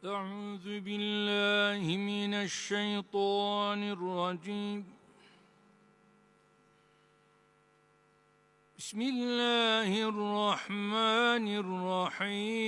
أعوذ بالله من الشيطان الرجيم. بسم الله الرحمن الرحيم.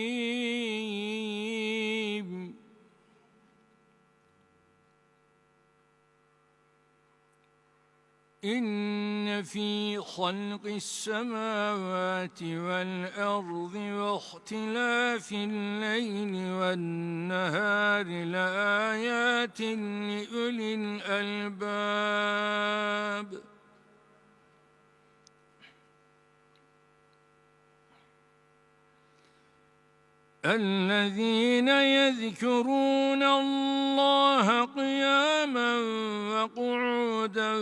إن في خلق السماوات والأرض واختلاف الليل والنهار لآيات لأولي الألباب. الذين يذكرون الله قياما وقعودا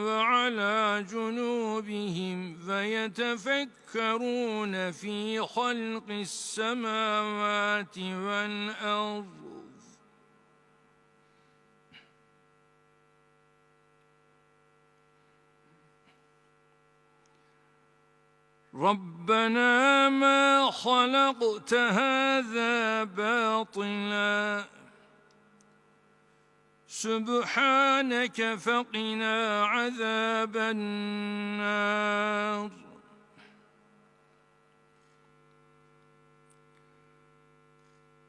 وعلى جنوبهم فيتفكرون في خلق السماوات والأرض ربنا ما خلقت هذا باطلا سبحانك فقنا عذاب النار.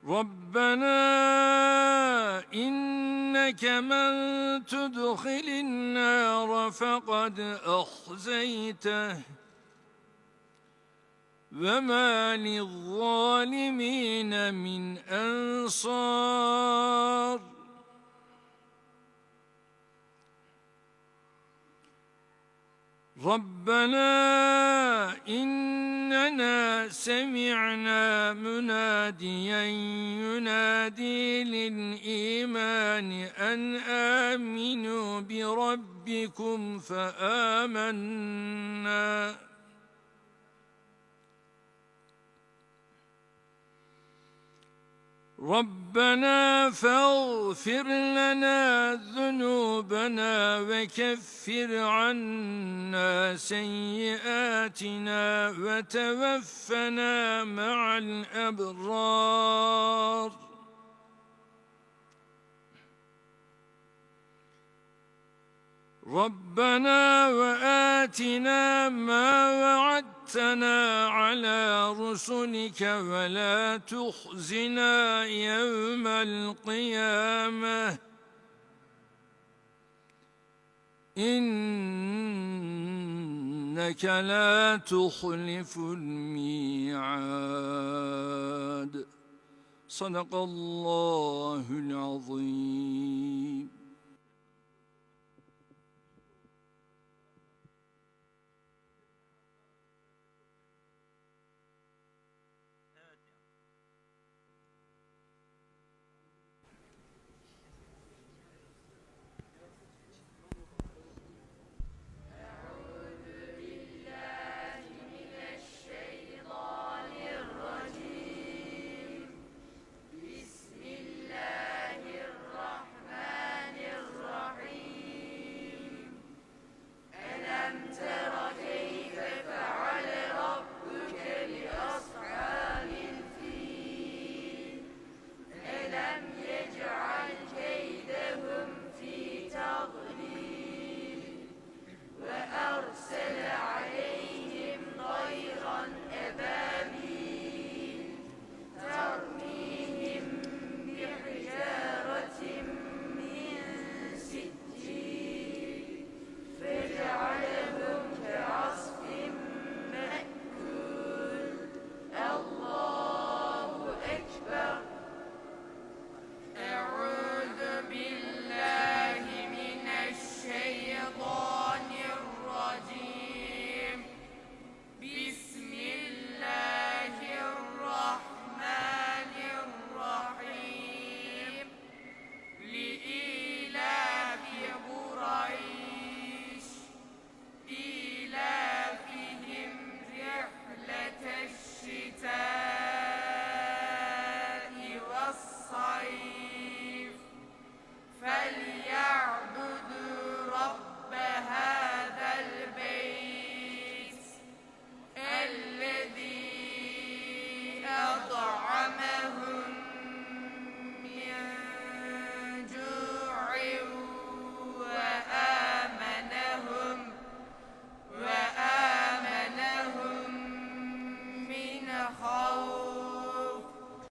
ربنا إنك من تدخل النار فقد أخزيته وما للظالمين من أنصار. ربنا إننا سمعنا مناديا ينادي للإيمان أن آمنوا بربكم فآمنا. ربنا فاغفر لنا ذنوبنا وكفر عنا سيئاتنا وتوفنا مع الأبرار. ربنا وآتنا ما وعدتنا على رسلك ولا تخزنا يوم القيامة إنك لا تخلف الميعاد. صدق الله العظيم.